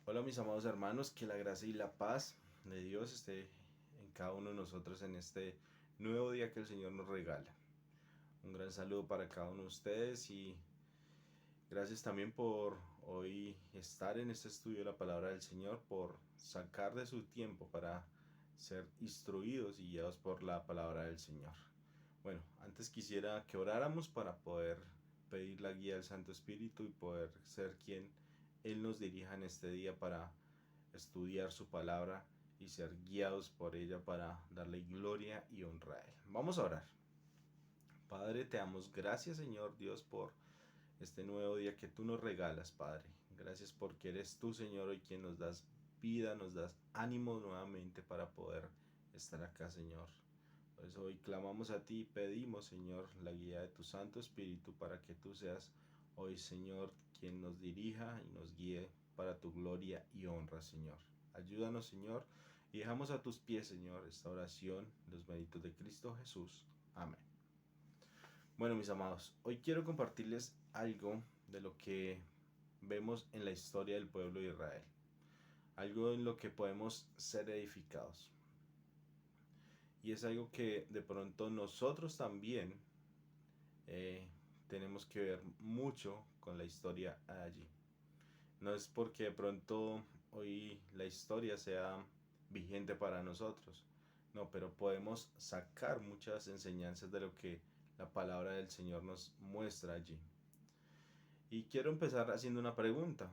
Hola mis amados hermanos, que la gracia y la paz de Dios esté en cada uno de nosotros en este nuevo día que el Señor nos regala. Un gran saludo para cada uno de ustedes y gracias también por hoy estar en este estudio de la palabra del Señor, por sacar de su tiempo para ser instruidos y guiados por la palabra del Señor. Bueno, antes quisiera que oráramos para poder pedir la guía del Santo Espíritu y poder ser quien Él nos dirija en este día para estudiar su palabra y ser guiados por ella para darle gloria y honra a Él. Vamos a orar. Padre, te damos gracias, Señor Dios, por este nuevo día que tú nos regalas, Padre. Gracias porque eres tú, Señor, hoy quien nos das vida, nos das ánimo nuevamente para poder estar acá, Señor. Por eso hoy clamamos a ti y pedimos, Señor, la guía de tu Santo Espíritu para que tú seas hoy, Señor, quien nos dirija y nos guíe para tu gloria y honra, Señor. Ayúdanos, Señor, y dejamos a tus pies, Señor, esta oración, los méritos de Cristo Jesús. Amén. Bueno, mis amados, hoy quiero compartirles algo de lo que vemos en la historia del pueblo de Israel. Algo en lo que podemos ser edificados. Y es algo que de pronto nosotros también eh, tenemos que ver mucho con la historia allí. No es porque de pronto hoy la historia sea vigente para nosotros, no, pero podemos sacar muchas enseñanzas de lo que la palabra del Señor nos muestra allí. Y quiero empezar haciendo una pregunta.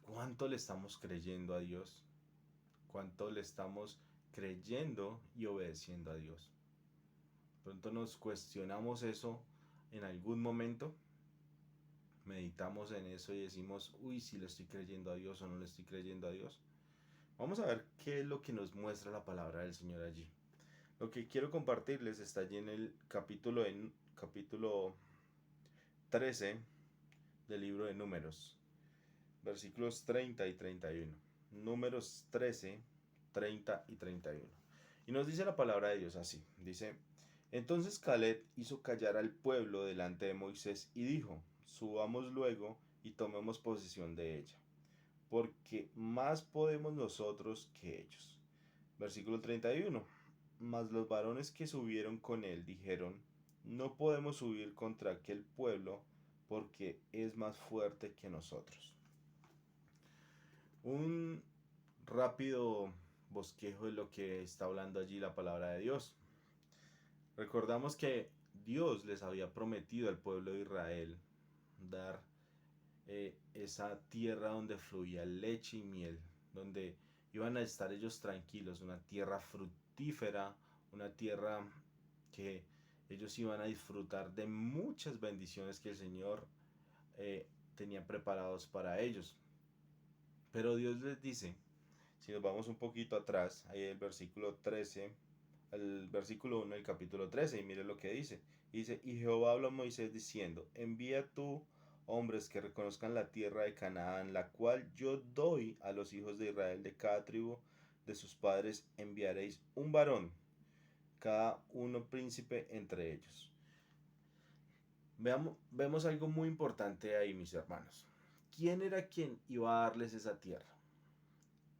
¿Cuánto le estamos creyendo a Dios? ¿Cuánto le estamos creyendo y obedeciendo a Dios? Pronto nos cuestionamos eso en algún momento, meditamos en eso y decimos, uy, si le estoy creyendo a Dios o no le estoy creyendo a Dios. Vamos a ver qué es lo que nos muestra la palabra del Señor allí. Lo que quiero compartirles está allí en el capítulo 13 del libro de Números, versículos 30 y 31. Números 13, 30 y 31. Y nos dice la palabra de Dios así. Dice, entonces Caleb hizo callar al pueblo delante de Moisés y dijo, subamos luego y tomemos posesión de ella, porque más podemos nosotros que ellos. Versículo 31. Mas los varones que subieron con él dijeron, no podemos subir contra aquel pueblo, porque es más fuerte que nosotros. Un rápido bosquejo de lo que está hablando allí la palabra de Dios. Recordamos que Dios les había prometido al pueblo de Israel dar esa tierra donde fluía leche y miel, donde iban a estar ellos tranquilos, una tierra fructífera, una tierra que ellos iban a disfrutar de muchas bendiciones que el Señor tenía preparados para ellos. Pero Dios les dice, si nos vamos un poquito atrás, ahí el versículo 13, el versículo 1 del capítulo 13, y mire lo que dice. Dice, y Jehová habló a Moisés diciendo, envía tú hombres que reconozcan la tierra de Canaán, la cual yo doy a los hijos de Israel de cada tribu de sus padres, enviaréis un varón, cada uno príncipe entre ellos. Vemos algo muy importante ahí, mis hermanos. ¿Quién era quien iba a darles esa tierra?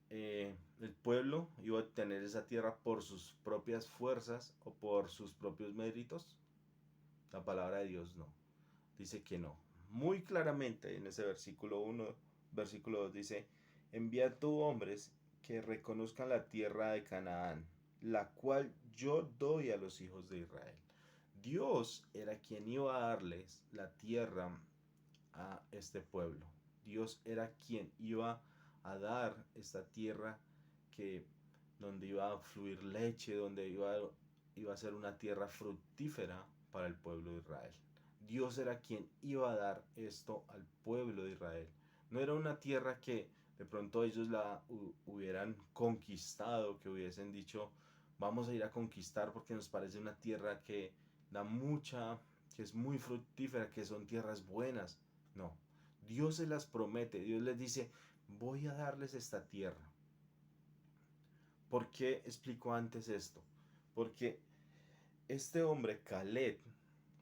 El pueblo iba a obtener esa tierra por sus propias fuerzas o por sus propios méritos. La palabra de Dios no. Dice que no. Muy claramente en ese versículo 1, versículo 2 dice, envía tú hombres que reconozcan la tierra de Canaán, la cual yo doy a los hijos de Israel. Dios era quien iba a darles la tierra a este pueblo. Dios era quien iba a dar esta tierra que donde iba a fluir leche, donde iba a ser una tierra fructífera para el pueblo de Israel. Dios era quien iba a dar esto al pueblo de Israel. No era una tierra que de pronto ellos la hubieran conquistado, que hubiesen dicho, vamos a ir a conquistar porque nos parece una tierra que da mucha, que es muy fructífera, que son tierras buenas. No, Dios se las promete, Dios les dice, voy a darles esta tierra. ¿Por qué explico antes esto? Porque este hombre, Caleb,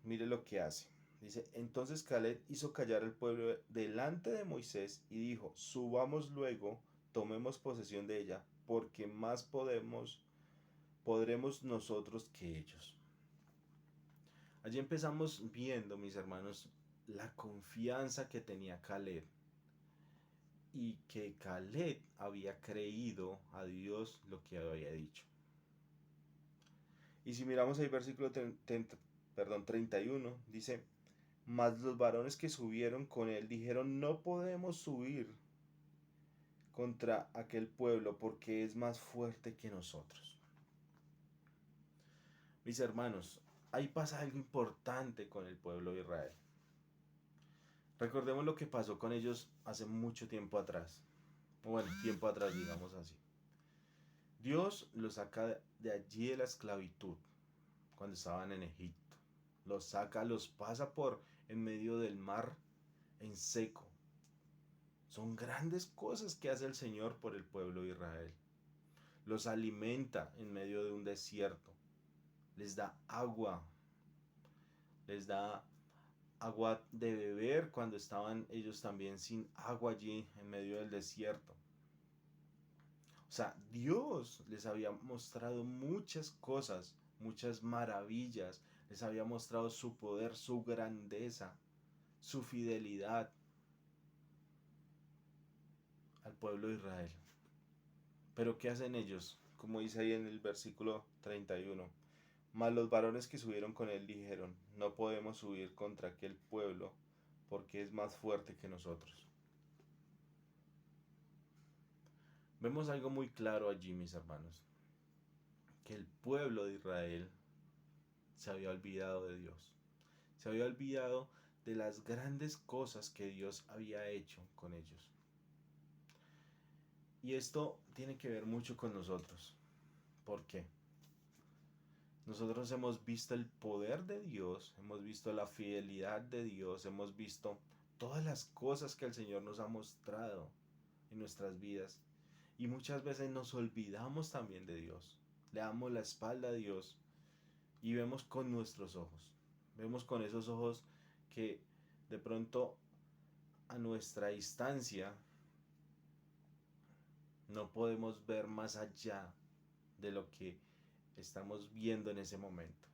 mire lo que hace. Dice, entonces Caleb hizo callar al pueblo delante de Moisés y dijo, subamos luego, tomemos posesión de ella, porque más podremos nosotros que ellos. Allí empezamos viendo, mis hermanos, la confianza que tenía Caleb y que Caleb había creído a Dios lo que había dicho. Y si miramos el versículo 31, dice: mas los varones que subieron con él dijeron: no podemos subir contra aquel pueblo, porque es más fuerte que nosotros. Mis hermanos, ahí pasa algo importante con el pueblo de Israel. Recordemos lo que pasó con ellos hace mucho tiempo atrás. Bueno, tiempo atrás, digamos así. Dios los saca de allí de la esclavitud, cuando estaban en Egipto. Los saca, los pasa por en medio del mar en seco. Son grandes cosas que hace el Señor por el pueblo de Israel. Los alimenta en medio de un desierto. Les da agua. Les da agua de beber cuando estaban ellos también sin agua allí en medio del desierto. O sea, Dios les había mostrado muchas cosas, muchas maravillas. Les había mostrado su poder, su grandeza, su fidelidad al pueblo de Israel. Pero ¿qué hacen ellos? Como dice ahí en el versículo 31. Mas los varones que subieron con él dijeron: no podemos subir contra aquel pueblo, porque es más fuerte que nosotros. Vemos algo muy claro allí, mis hermanos, que el pueblo de Israel se había olvidado de Dios. Se había olvidado de las grandes cosas que Dios había hecho con ellos. Y esto tiene que ver mucho con nosotros. ¿Por qué? Nosotros hemos visto el poder de Dios, hemos visto la fidelidad de Dios, hemos visto todas las cosas que el Señor nos ha mostrado en nuestras vidas. Y muchas veces nos olvidamos también de Dios. Le damos la espalda a Dios y vemos con nuestros ojos. Vemos con esos ojos que de pronto a nuestra distancia no podemos ver más allá de lo que estamos viendo en ese momento.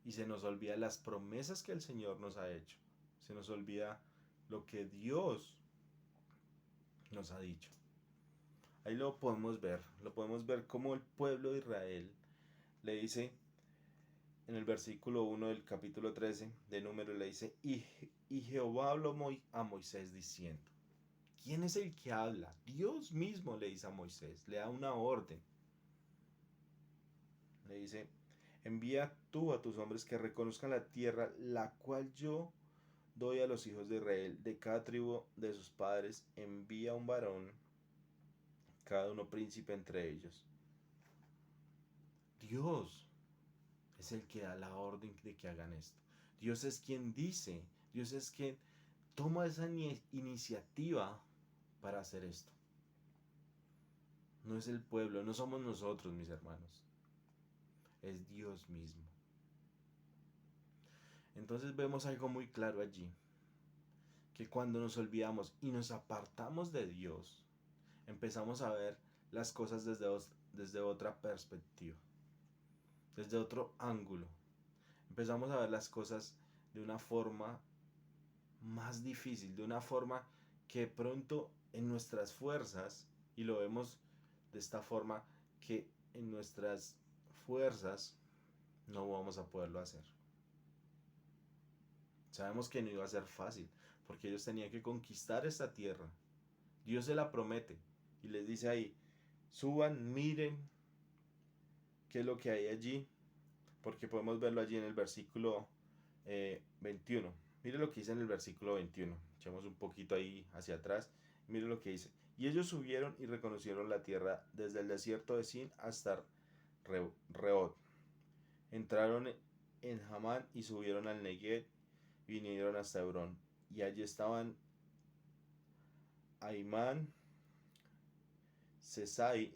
Y se nos olvida las promesas que el Señor nos ha hecho. Se nos olvida lo que Dios nos ha dicho. Ahí lo podemos ver como el pueblo de Israel le dice en el versículo 1 del capítulo 13 de Números, le dice: y Jehová habló a Moisés diciendo. ¿Quién es el que habla? Dios mismo le dice a Moisés, le da una orden. Le dice: envía tú a tus hombres que reconozcan la tierra, la cual yo doy a los hijos de Israel. De cada tribu de sus padres envía un varón, cada uno príncipe entre ellos. Dios es el que da la orden de que hagan esto. Dios es quien dice, Dios es quien toma esa iniciativa para hacer esto. No es el pueblo, no somos nosotros, mis hermanos. Es Dios mismo. Entonces vemos algo muy claro allí, que cuando nos olvidamos y nos apartamos de Dios, empezamos a ver las cosas desde otra perspectiva, desde otro ángulo. Empezamos a ver las cosas de una forma más difícil, de una forma que pronto en nuestras fuerzas, y lo vemos de esta forma, que en nuestras fuerzas no vamos a poderlo hacer. Sabemos que no iba a ser fácil, porque ellos tenían que conquistar esta tierra. Dios se la promete y les dice ahí: suban, miren qué es lo que hay allí, porque podemos verlo allí en el versículo 21. Mire lo que dice en el versículo 21. Echemos un poquito ahí hacia atrás. Mire lo que dice: y ellos subieron y reconocieron la tierra desde el desierto de Sin hasta Rehob. Entraron en Hamán y subieron al Negev, vinieron hasta Hebrón, y allí estaban Aimán, Sesai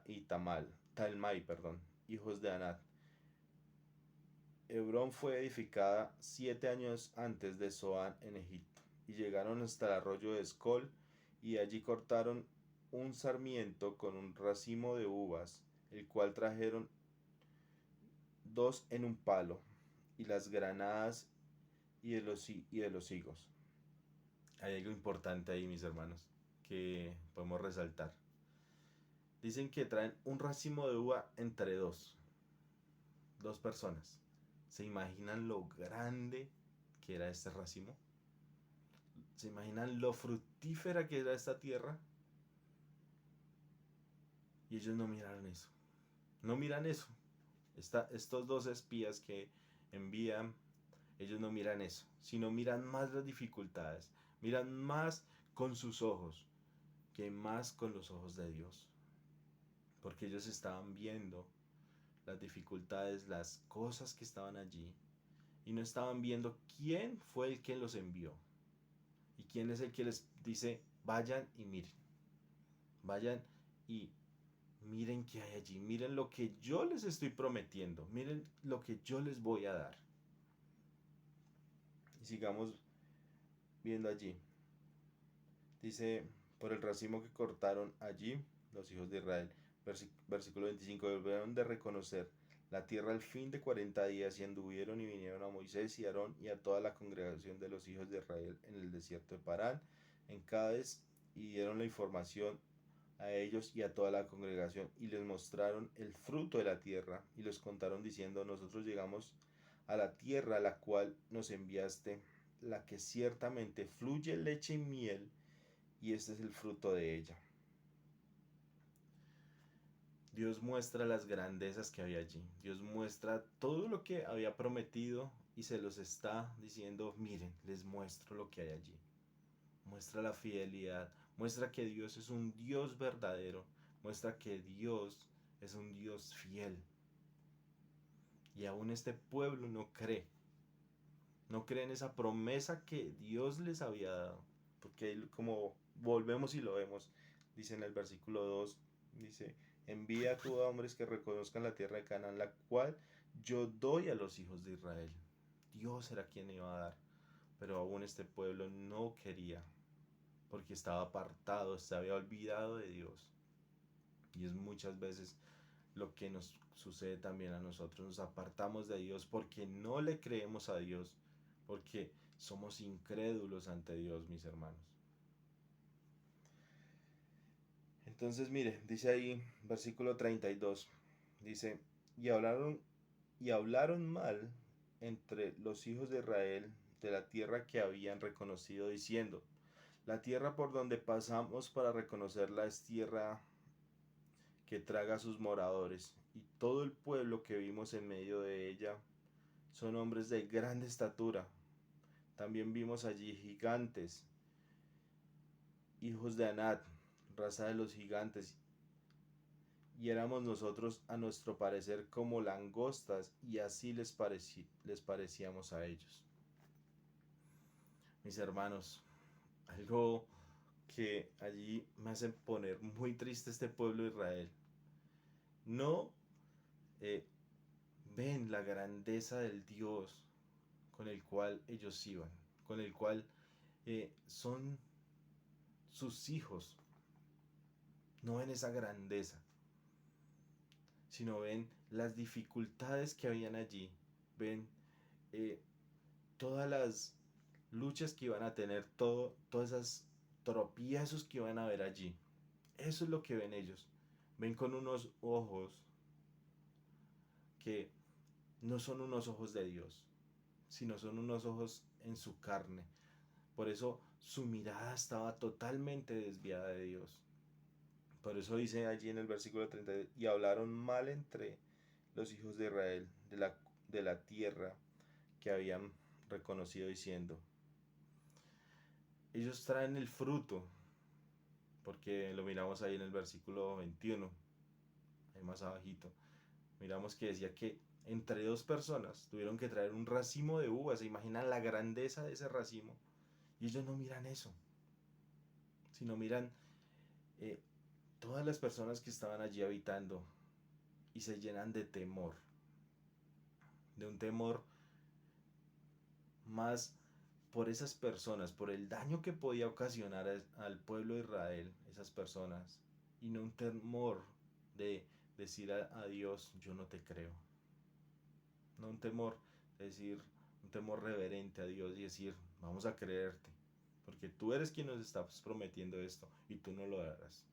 y Talmai, hijos de Anat. Hebrón fue edificada 7 años antes de Zoán en Egipto, y llegaron hasta el arroyo de Escol, y allí cortaron un sarmiento con un racimo de uvas, el cual trajeron dos en un palo, y las granadas y de los higos. Hay algo importante ahí, mis hermanos, que podemos resaltar. Dicen que traen un racimo de uva entre dos personas. ¿Se imaginan lo grande que era este racimo? ¿Se imaginan lo fructífera que era esta tierra? Y ellos no miraron eso. No miran eso. Estos dos espías que envían, ellos no miran eso, sino miran más las dificultades. Miran más con sus ojos que más con los ojos de Dios. Porque ellos estaban viendo las dificultades, las cosas que estaban allí. Y no estaban viendo quién fue el que los envió. Y quién es el que les dice, vayan y miren. Vayan y miren qué hay allí. Miren lo que yo les estoy prometiendo. Miren lo que yo les voy a dar. Y sigamos viendo allí. Dice, por el racimo que cortaron allí los hijos de Israel. Versículo 25. Volvieron de reconocer la tierra al fin de 40 días y anduvieron y vinieron a Moisés y a Aarón y a toda la congregación de los hijos de Israel en el desierto de Parán, en Cádiz, y dieron la información a ellos y a toda la congregación y les mostraron el fruto de la tierra y les contaron diciendo, nosotros llegamos a la tierra a la cual nos enviaste, la que ciertamente fluye leche y miel, y este es el fruto de ella. Dios muestra las grandezas que había allí. Dios muestra todo lo que había prometido y se los está diciendo, miren, les muestro lo que hay allí. Muestra la fidelidad, muestra que Dios es un Dios verdadero, muestra que Dios es un Dios fiel. Y aún este pueblo no cree en esa promesa que Dios les había dado. Porque como volvemos y lo vemos, dice en el versículo 2, dice, envía tú a hombres que reconozcan la tierra de Canaán, la cual yo doy a los hijos de Israel. Dios era quien iba a dar, pero aún este pueblo no quería, porque estaba apartado, se había olvidado de Dios. Y es muchas veces lo que nos sucede también a nosotros. Nos apartamos de Dios porque no le creemos a Dios, porque somos incrédulos ante Dios, mis hermanos. Entonces, mire, dice ahí, versículo 32, dice, y hablaron mal entre los hijos de Israel de la tierra que habían reconocido, diciendo, la tierra por donde pasamos para reconocerla es tierra que traga a sus moradores, y todo el pueblo que vimos en medio de ella son hombres de grande estatura. También vimos allí gigantes, hijos de Anat, raza de los gigantes, y éramos nosotros a nuestro parecer como langostas, y así les parecíamos a ellos. Mis hermanos, algo que allí me hace poner muy triste este pueblo de Israel. No eh, ven la grandeza del Dios con el cual ellos iban, con el cual son sus hijos. No ven esa grandeza, sino ven las dificultades que habían allí, ven eh, todas las luchas que iban a tener, todas esas tropiezos que iban a ver allí. Eso es lo que ven ellos. Ven con unos ojos que no son unos ojos de Dios, sino son unos ojos en su carne. Por eso su mirada estaba totalmente desviada de Dios. Por eso dice allí en el versículo 30, y hablaron mal entre los hijos de Israel de la tierra que habían reconocido, diciendo, ellos traen el fruto, porque lo miramos ahí en el versículo 21, ahí más abajito, miramos que decía que entre dos personas tuvieron que traer un racimo de uvas. Se imaginan la grandeza de ese racimo, y ellos no miran eso, sino miran eh, todas las personas que estaban allí habitando, y se llenan de temor, de un temor más por esas personas, por el daño que podía ocasionar al pueblo de Israel, esas personas, y no un temor de decir a Dios, yo no te creo. No un temor, de decir, un temor reverente a Dios y decir, vamos a creerte, porque tú eres quien nos estás prometiendo esto y tú no lo harás.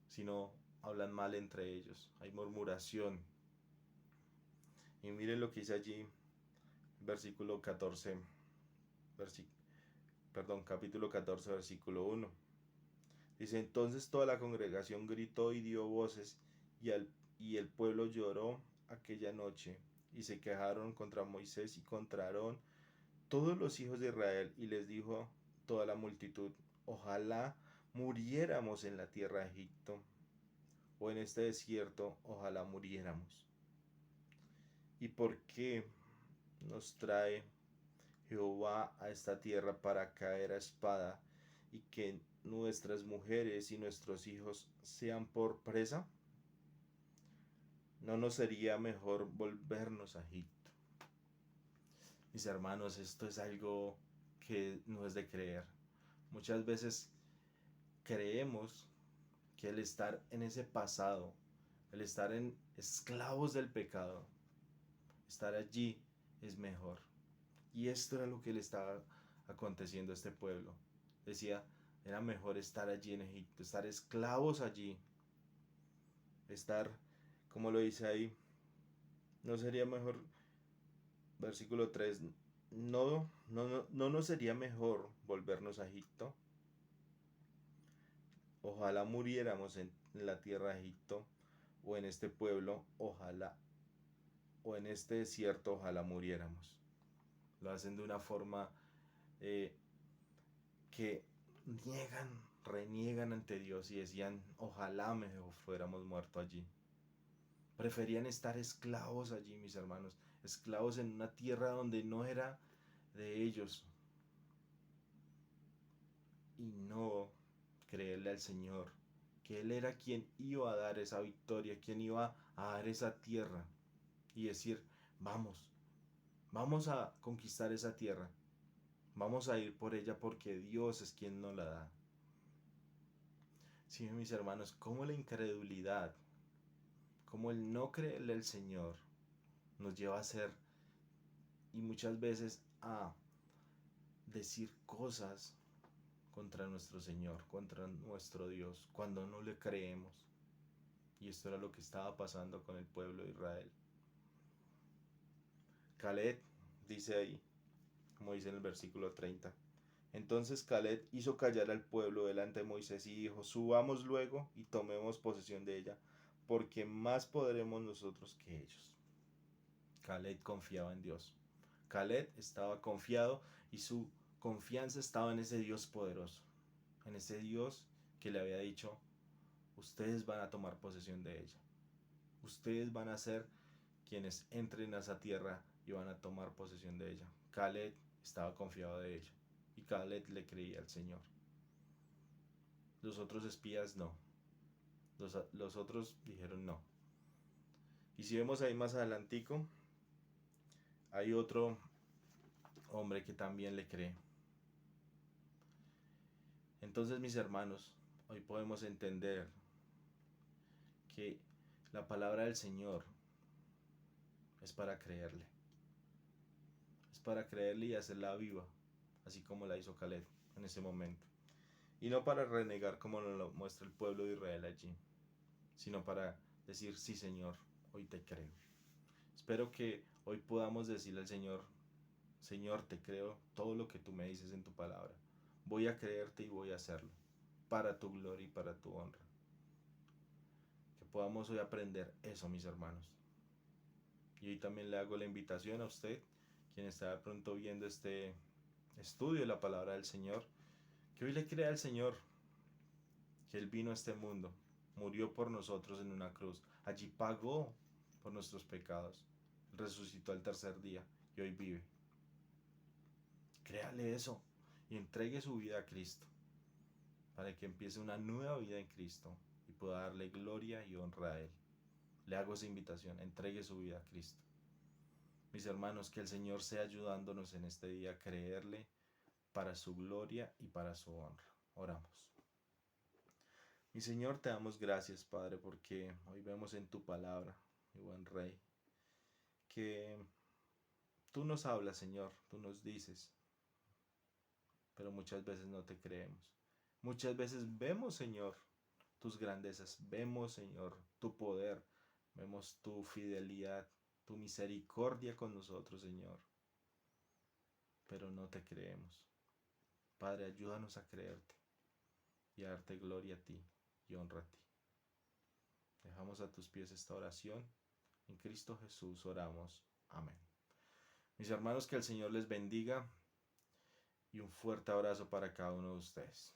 Sino hablan mal entre ellos, hay murmuración. Y miren lo que dice allí, versículo 14, capítulo 14, versículo 1. Dice, entonces toda la congregación gritó y dio voces, y el pueblo lloró aquella noche, y se quejaron contra Moisés y contra Aarón todos los hijos de Israel, y les dijo toda la multitud, ojalá muriéramos en la tierra de Egipto, o en este desierto, ojalá muriéramos. ¿Y por qué nos trae Jehová a esta tierra para caer a espada y que nuestras mujeres y nuestros hijos sean por presa? ¿No nos sería mejor volvernos a Egipto? Mis hermanos, esto es algo que no es de creer. Muchas veces creemos que el estar en ese pasado, el estar en esclavos del pecado, estar allí es mejor. Y esto era lo que le estaba aconteciendo a este pueblo. Decía, era mejor estar allí en Egipto, estar esclavos allí, estar, como lo dice ahí, no sería mejor, versículo 3, no nos sería mejor volvernos a Egipto. Ojalá muriéramos en la tierra de Egipto, o en este pueblo, ojalá, o en este desierto, ojalá muriéramos. Lo hacen de una forma eh, que reniegan ante Dios y decían, ojalá mejor fuéramos muertos allí. Preferían estar esclavos allí, mis hermanos, esclavos en una tierra donde no era de ellos, y no creerle al Señor, que Él era quien iba a dar esa victoria, quien iba a dar esa tierra, y decir, vamos a conquistar esa tierra, vamos a ir por ella porque Dios es quien nos la da. Sí, mis hermanos, como la incredulidad, como el no creerle al Señor nos lleva a hacer y muchas veces a decir cosas contra nuestro Señor, contra nuestro Dios, cuando no le creemos. Y esto era lo que estaba pasando con el pueblo de Israel. Caleb dice ahí, como dice en el versículo 30, entonces Caleb hizo callar al pueblo delante de Moisés y dijo, subamos luego y tomemos posesión de ella, porque más podremos nosotros que ellos. Caleb confiaba en Dios. Caleb estaba confiado y su confianza estaba en ese Dios poderoso, en ese Dios que le había dicho, ustedes van a tomar posesión de ella. Ustedes van a ser quienes entren a esa tierra y van a tomar posesión de ella. Caleb estaba confiado de ella y Caleb le creía al Señor. Los otros espías no. Los otros dijeron no. Y si vemos ahí más adelantico, hay otro hombre que también le cree. Entonces, mis hermanos, hoy podemos entender que la palabra del Señor es para creerle. Es para creerle y hacerla viva, así como la hizo Caleb en ese momento. Y no para renegar como nos lo muestra el pueblo de Israel allí, sino para decir, sí Señor, hoy te creo. Espero que hoy podamos decirle al Señor, Señor, te creo todo lo que tú me dices en tu palabra. Voy a creerte y voy a hacerlo, para tu gloria y para tu honra. Que podamos hoy aprender eso, mis hermanos. Y hoy también le hago la invitación a usted, quien está de pronto viendo este estudio de la palabra del Señor, que hoy le crea al Señor, que Él vino a este mundo, murió por nosotros en una cruz, allí pagó por nuestros pecados, resucitó al tercer día y hoy vive. Créale eso y entregue su vida a Cristo, para que empiece una nueva vida en Cristo y pueda darle gloria y honra a Él. Le hago esa invitación, entregue su vida a Cristo. Mis hermanos, que el Señor sea ayudándonos en este día a creerle para su gloria y para su honra. Oramos. Mi Señor, te damos gracias, Padre, porque hoy vemos en tu palabra, mi buen Rey, que tú nos hablas, Señor, tú nos dices, pero muchas veces no te creemos. Muchas veces vemos, Señor, tus grandezas, vemos, Señor, tu poder, vemos tu fidelidad, tu misericordia con nosotros, Señor, pero no te creemos. Padre, ayúdanos a creerte y a darte gloria a ti y honra a ti. Dejamos a tus pies esta oración. En Cristo Jesús oramos. Amén. Mis hermanos, que el Señor les bendiga y un fuerte abrazo para cada uno de ustedes.